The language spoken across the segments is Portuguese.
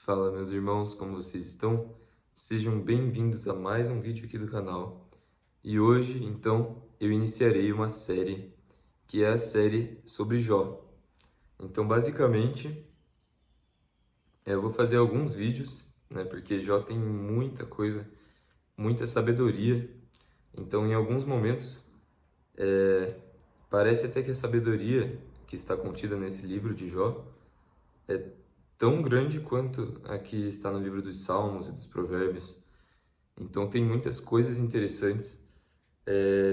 Fala, meus irmãos, como vocês estão? Sejam bem-vindos a mais um vídeo aqui do canal. E hoje, então, eu iniciarei uma série que é a série sobre Jó. Então, basicamente, eu vou fazer alguns vídeos, né? Porque Jó tem muita coisa, muita sabedoria. Então, em alguns momentos, parece até que a sabedoria que está contida nesse livro de Jó é tão grande quanto a que está no livro dos Salmos e dos Provérbios. Então tem muitas coisas interessantes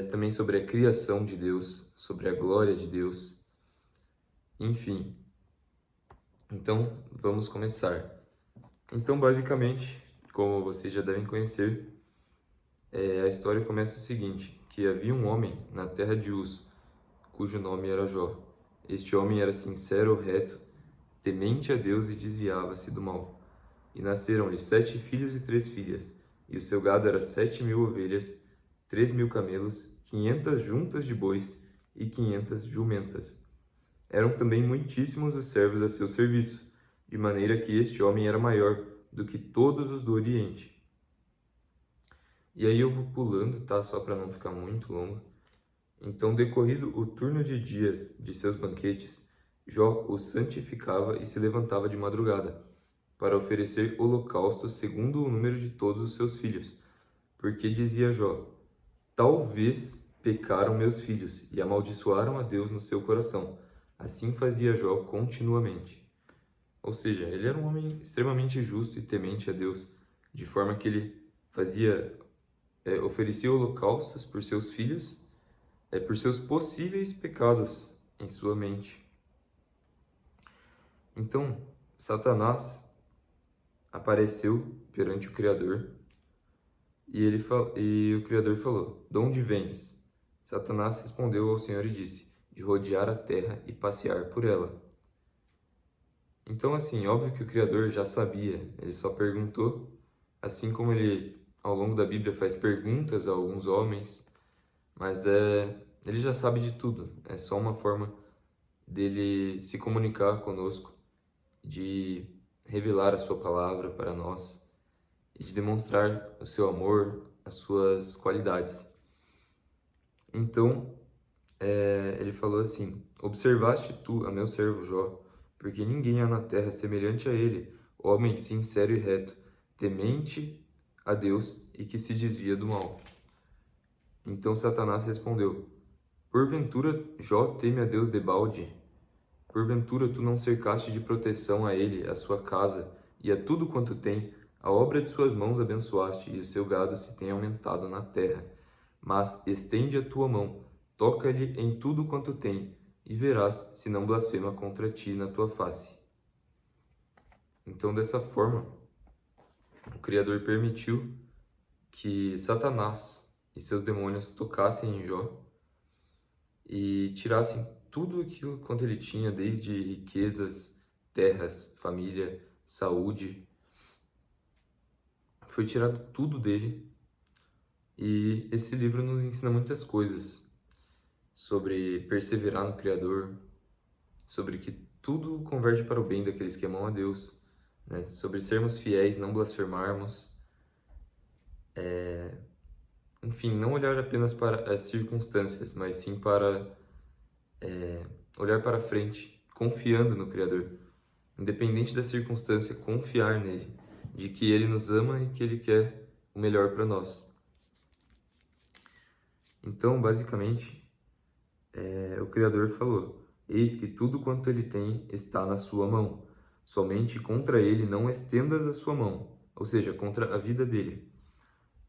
também sobre a criação de Deus, sobre a glória de Deus, enfim. Então vamos começar. Então basicamente, como vocês já devem conhecer, a história começa o seguinte, que havia um homem na terra de Uz, cujo nome era Jó. Este homem era sincero, reto, temente a Deus e desviava-se do mal. E nasceram-lhe 7 filhos e 3 filhas, e o seu gado era 7.000 ovelhas, 3.000 camelos, 500 juntas de bois e 500 jumentas. Eram também muitíssimos os servos a seu serviço, de maneira que este homem era maior do que todos os do Oriente. E aí eu vou pulando, tá? Só para não ficar muito longo. Então, decorrido o turno de dias de seus banquetes, Jó os santificava e se levantava de madrugada, para oferecer holocaustos segundo o número de todos os seus filhos. Porque dizia Jó: talvez pecaram meus filhos e amaldiçoaram a Deus no seu coração. Assim fazia Jó continuamente. Ou seja, ele era um homem extremamente justo e temente a Deus, de forma que ele oferecia holocaustos por seus filhos, por seus possíveis pecados em sua mente. Então, Satanás apareceu perante o Criador e o Criador falou: de onde vens? Satanás respondeu ao Senhor e disse: de rodear a terra e passear por ela. Então, assim, óbvio que o Criador já sabia, ele só perguntou, assim como ele, ao longo da Bíblia, faz perguntas a alguns homens, mas ele já sabe de tudo, é só uma forma dele se comunicar conosco, de revelar a sua palavra para nós e de demonstrar o seu amor, as suas qualidades. Então, ele falou assim: observaste tu a meu servo Jó, porque ninguém há na terra semelhante a ele, homem sincero e reto, temente a Deus e que se desvia do mal. Então Satanás respondeu: porventura Jó teme a Deus debalde? Porventura tu não cercaste de proteção a ele, a sua casa e a tudo quanto tem, a obra de suas mãos abençoaste, e o seu gado se tem aumentado na terra. Mas estende a tua mão, toca-lhe em tudo quanto tem, e verás se não blasfema contra ti na tua face. Então, dessa forma, o Criador permitiu que Satanás e seus demônios tocassem em Jó e tirassem tudo aquilo quanto ele tinha, desde riquezas, terras, família, saúde. Foi tirado tudo dele. E esse livro nos ensina muitas coisas sobre perseverar no Criador, sobre que tudo converge para o bem daqueles que amam a Deus, né? Sobre sermos fiéis, não blasfemarmos, enfim, não olhar apenas para as circunstâncias, mas sim para olhar para frente, confiando no Criador, independente da circunstância, confiar nele, de que ele nos ama e que ele quer o melhor para nós. Então, basicamente, o Criador falou: eis que tudo quanto ele tem está na sua mão. Somente contra ele não estendas a sua mão, ou seja, contra a vida dele.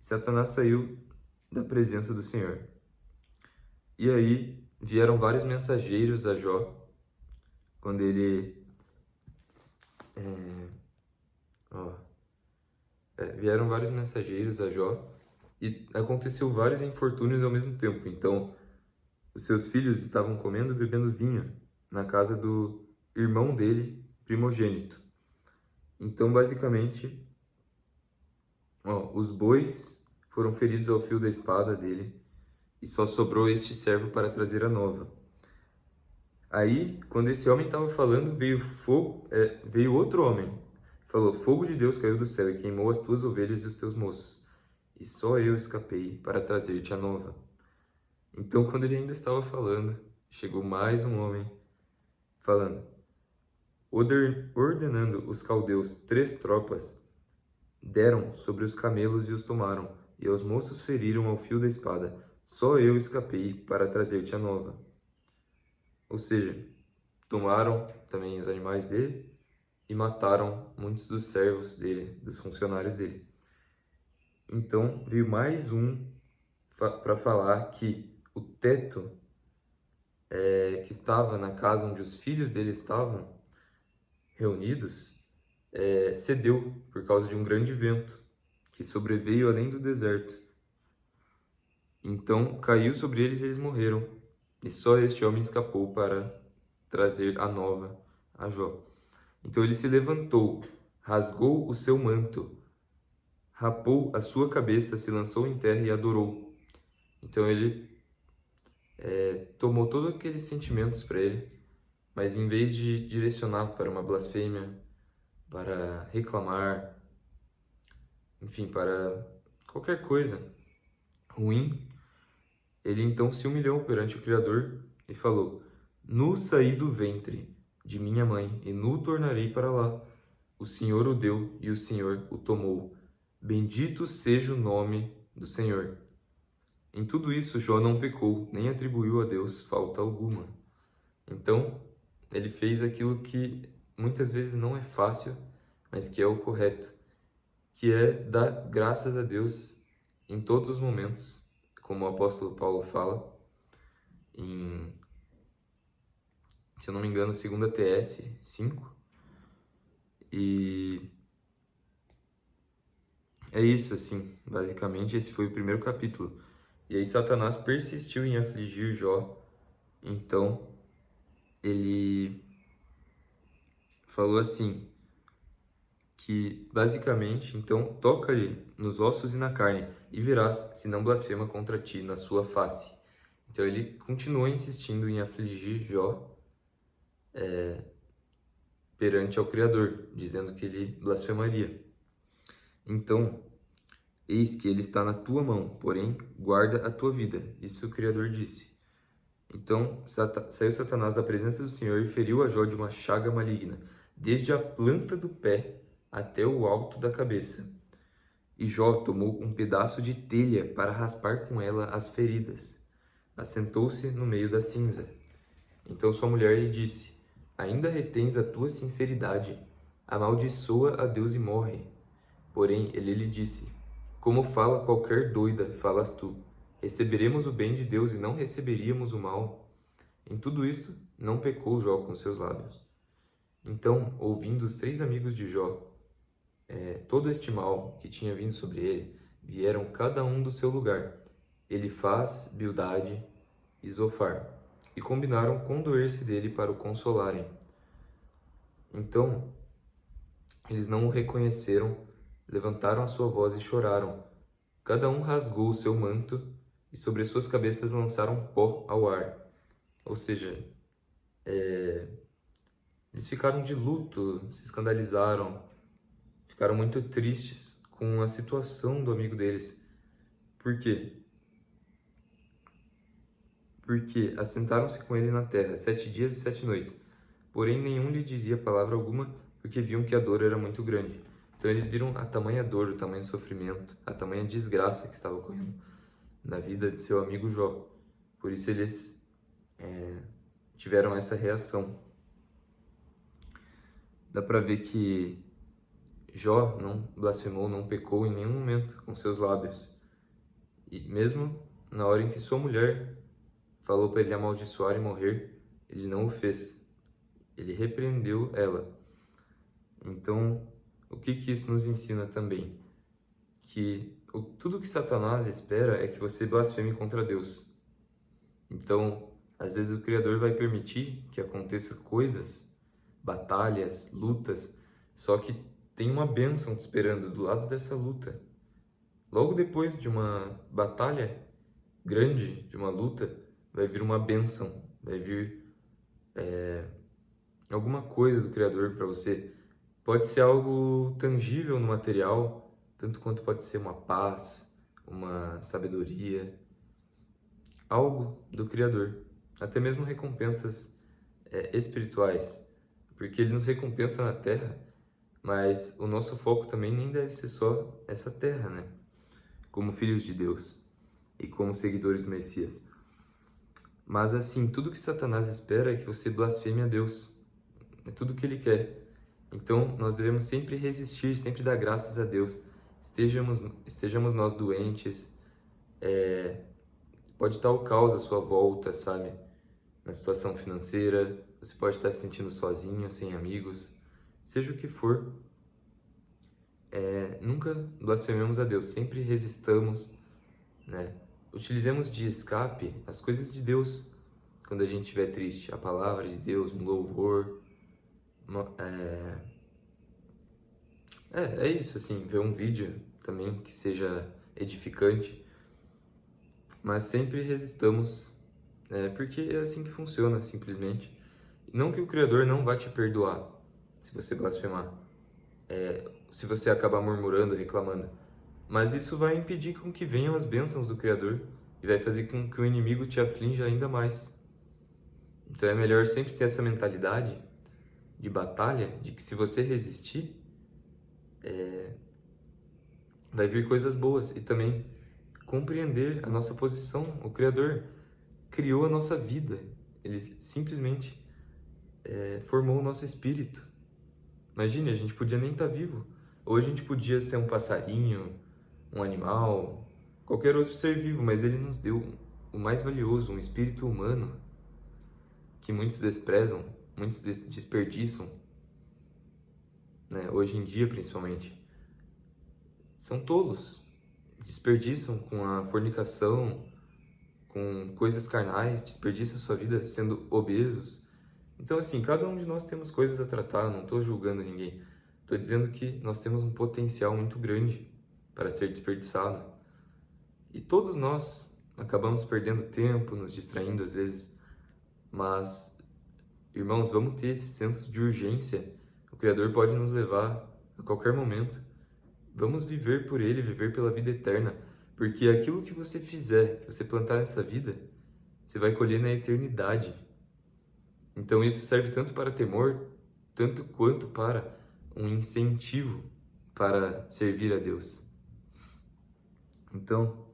Satanás saiu da presença do Senhor. E aí vieram vários mensageiros a Jó, quando ele... vieram vários mensageiros a Jó, e aconteceu vários infortúnios ao mesmo tempo. Então, os seus filhos estavam comendo e bebendo vinho na casa do irmão dele, primogênito. Então, basicamente, os bois foram feridos ao fio da espada dele e só sobrou este servo para trazer a nova. Aí, quando esse homem estava falando, veio fogo, veio outro homem falou: Fogo de Deus caiu do céu e queimou as tuas ovelhas e os teus moços, e só eu escapei para trazer-te a nova. Então, quando ele ainda estava falando, chegou mais um homem falando, ordenando os caldeus 3 tropas, deram sobre os camelos e os tomaram, e aos moços feriram ao fio da espada. Só eu escapei para trazer-te a nova. Ou seja, tomaram também os animais dele e mataram muitos dos servos dele, dos funcionários dele. Então veio mais um para falar que o teto que estava na casa onde os filhos dele estavam reunidos cedeu por causa de um grande vento que sobreveio além do deserto. Então caiu sobre eles e eles morreram. E só este homem escapou para trazer a nova a Jó. Então ele se levantou, rasgou o seu manto, rapou a sua cabeça, se lançou em terra e adorou. Então ele tomou todos aqueles sentimentos para ele, mas em vez de direcionar para uma blasfêmia, para reclamar, enfim, para qualquer coisa ruim, ele então se humilhou perante o Criador e falou: Nu saí do ventre de minha mãe, e nu tornarei para lá. O Senhor o deu e o Senhor o tomou. Bendito seja o nome do Senhor. Em tudo isso, Jó não pecou, nem atribuiu a Deus falta alguma. Então, ele fez aquilo que muitas vezes não é fácil, mas que é o correto, que é dar graças a Deus em todos os momentos, como o apóstolo Paulo fala em, se eu não me engano, 2 TS 5. E é isso, assim, basicamente esse foi o primeiro capítulo. E aí Satanás persistiu em afligir Jó, então ele falou assim, que basicamente, então, toca-lhe nos ossos e na carne, e verás se não blasfema contra ti na sua face. Então ele continuou insistindo em afligir Jó perante ao Criador, dizendo que ele blasfemaria. Então, eis que ele está na tua mão, porém guarda a tua vida. Isso o Criador disse. Então saiu Satanás da presença do Senhor e feriu a Jó de uma chaga maligna, desde a planta do pé até o alto da cabeça. E Jó tomou um pedaço de telha para raspar com ela as feridas. Assentou-se no meio da cinza. Então sua mulher lhe disse: Ainda retens a tua sinceridade? Amaldiçoa a Deus e morre. Porém ele lhe disse: Como fala qualquer doida, falas tu. Receberemos o bem de Deus e não receberíamos o mal. Em tudo isto, não pecou Jó com seus lábios. Então, ouvindo os 3 amigos de Jó, todo este mal que tinha vindo sobre ele, vieram cada um do seu lugar, Elifaz, Bildade e Zofar, e combinaram condoer-se dele para o consolarem. Então, eles não o reconheceram, levantaram a sua voz e choraram. Cada um rasgou o seu manto e sobre as suas cabeças lançaram pó ao ar. Ou seja, eles ficaram de luto, se escandalizaram, ficaram muito tristes com a situação do amigo deles. Por quê? Porque assentaram-se com ele na terra 7 dias e 7 noites. Porém, nenhum lhe dizia palavra alguma, porque viam que a dor era muito grande. Então eles viram a tamanha dor, o tamanho sofrimento, a tamanha desgraça que estava ocorrendo na vida de seu amigo Jó. Por isso eles tiveram essa reação. Dá para ver que Jó não blasfemou, não pecou em nenhum momento com seus lábios. E mesmo na hora em que sua mulher falou para ele amaldiçoar e morrer, ele não o fez. Ele repreendeu ela. Então, o que isso nos ensina também? Que tudo que Satanás espera é que você blasfeme contra Deus. Então, às vezes o Criador vai permitir que aconteça coisas, batalhas, lutas, só que tem uma bênção te esperando do lado dessa luta. Logo depois de uma batalha grande, de uma luta, vai vir uma bênção, vai vir alguma coisa do Criador para você Pode ser algo tangível no material, tanto quanto pode ser uma paz, uma sabedoria, algo do Criador. Até mesmo recompensas espirituais, porque Ele nos recompensa na terra, mas o nosso foco também nem deve ser só essa terra, né? Como filhos de Deus e como seguidores do Messias. Mas assim, tudo que Satanás espera é que você blasfeme a Deus. É tudo que ele quer. Então, nós devemos sempre resistir, sempre dar graças a Deus. Estejamos nós doentes, pode estar o caos à sua volta, sabe? Na situação financeira, você pode estar se sentindo sozinho, sem amigos, seja o que for. Nunca blasfememos a Deus, sempre resistamos, né? Utilizemos de escape as coisas de Deus quando a gente estiver triste. A palavra de Deus, um louvor. É isso, assim, ver um vídeo também que seja edificante. Mas sempre resistamos, porque é assim que funciona, simplesmente. Não que o Criador não vá te perdoar se você blasfemar, se você acabar murmurando, reclamando. Mas isso vai impedir com que venham as bênçãos do Criador e vai fazer com que o inimigo te aflinja ainda mais. Então é melhor sempre ter essa mentalidade de batalha, de que se você resistir, vai vir coisas boas. E também compreender a nossa posição. O Criador criou a nossa vida. Ele simplesmente formou o nosso espírito. Imagine, a gente podia nem estar vivo. Ou a gente podia ser um passarinho, um animal, qualquer outro ser vivo, mas Ele nos deu o mais valioso, um espírito humano, que muitos desprezam, muitos desperdiçam, né? Hoje em dia principalmente. São tolos, desperdiçam com a fornicação, com coisas carnais, desperdiçam sua vida sendo obesos. Então, assim, cada um de nós temos coisas a tratar, não estou julgando ninguém. Estou dizendo que nós temos um potencial muito grande para ser desperdiçado. E todos nós acabamos perdendo tempo, nos distraindo às vezes. Mas, irmãos, vamos ter esse senso de urgência. O Criador pode nos levar a qualquer momento. Vamos viver por Ele, viver pela vida eterna. Porque aquilo que você fizer, que você plantar nessa vida, você vai colher na eternidade. Então isso serve tanto para temor, tanto quanto para um incentivo para servir a Deus. Então,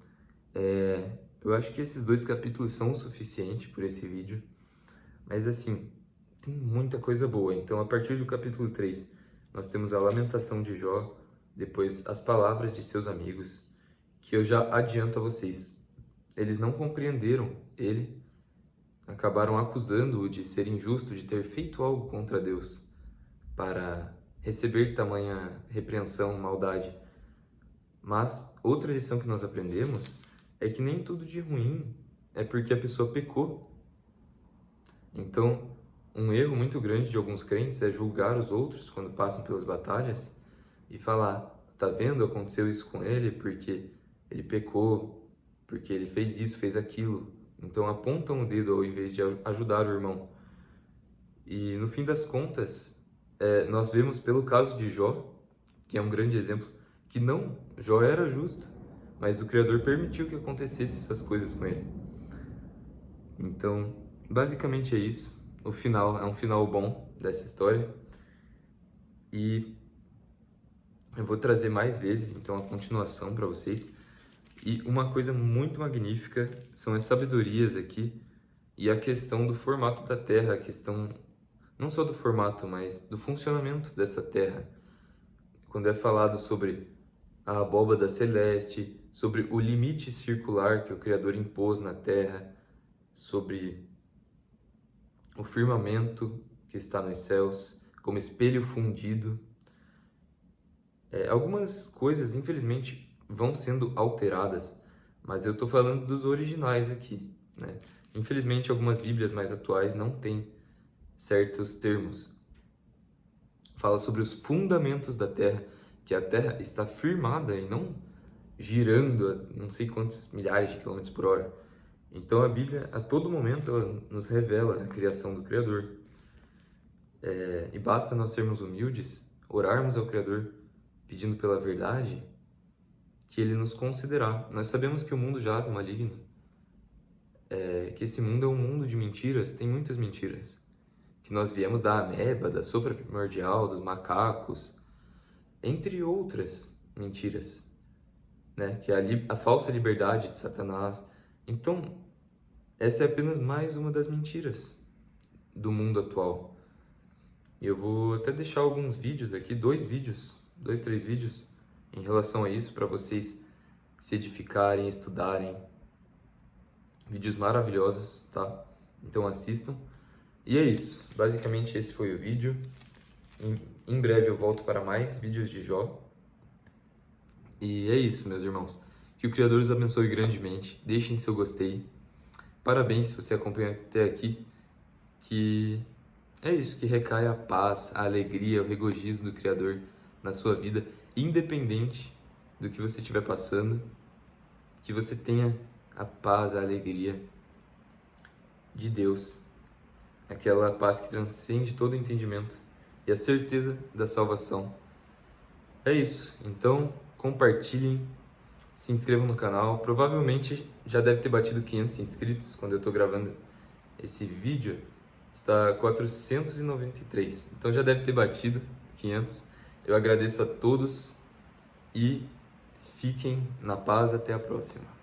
eu acho que esses 2 capítulos são o suficiente por esse vídeo. Mas assim, tem muita coisa boa. Então, a partir do capítulo 3, nós temos a lamentação de Jó, depois as palavras de seus amigos, que eu já adianto a vocês. Eles não compreenderam ele, acabaram acusando-o de ser injusto, de ter feito algo contra Deus para receber tamanha repreensão, maldade. Mas outra lição que nós aprendemos é que nem tudo de ruim é porque a pessoa pecou. Então, um erro muito grande de alguns crentes é julgar os outros quando passam pelas batalhas e falar: tá vendo, aconteceu isso com ele porque ele pecou, porque ele fez isso, fez aquilo. Então apontam o dedo ao invés de ajudar o irmão. E no fim das contas, nós vemos pelo caso de Jó, que é um grande exemplo, que não, Jó era justo, mas o Criador permitiu que acontecesse essas coisas com ele. Então, basicamente é isso. O final é um final bom dessa história. E eu vou trazer mais vezes, então, a continuação para vocês. E uma coisa muito magnífica são as sabedorias aqui e a questão do formato da Terra, a questão não só do formato, mas do funcionamento dessa Terra. Quando é falado sobre a abóbada celeste, sobre o limite circular que o Criador impôs na Terra, sobre o firmamento que está nos céus, como espelho fundido. Algumas coisas, infelizmente, vão sendo alteradas, mas eu estou falando dos originais aqui, né? Infelizmente, algumas bíblias mais atuais não têm certos termos. Fala sobre os fundamentos da Terra, que a Terra está firmada e não girando a não sei quantos milhares de quilômetros por hora. Então a Bíblia, a todo momento, ela nos revela a criação do Criador. E basta nós sermos humildes, orarmos ao Criador pedindo pela verdade, que Ele nos concederá. Nós sabemos que o mundo jaz no maligno, que esse mundo é um mundo de mentiras, tem muitas mentiras. Que nós viemos da ameba, da sopa primordial, dos macacos, entre outras mentiras, né? Que é a falsa liberdade de Satanás. Então, essa é apenas mais uma das mentiras do mundo atual. Eu vou até deixar alguns vídeos aqui, 3 vídeos em relação a isso, para vocês se edificarem, estudarem. Vídeos maravilhosos, tá? Então assistam. E é isso. Basicamente esse foi o vídeo. Em breve eu volto para mais vídeos de Jó. E é isso, meus irmãos. Que o Criador os abençoe grandemente. Deixem seu gostei. Parabéns se você acompanhou até aqui. Que é isso, que recaia a paz, a alegria, o regozijo do Criador na sua vida, independente do que você estiver passando. Que você tenha a paz, a alegria de Deus. Aquela paz que transcende todo o entendimento e a certeza da salvação. É isso. Então, compartilhem, se inscrevam no canal. Provavelmente já deve ter batido 500 inscritos quando eu estou gravando esse vídeo. Está 493. Então já deve ter batido 500. Eu agradeço a todos e fiquem na paz. Até a próxima.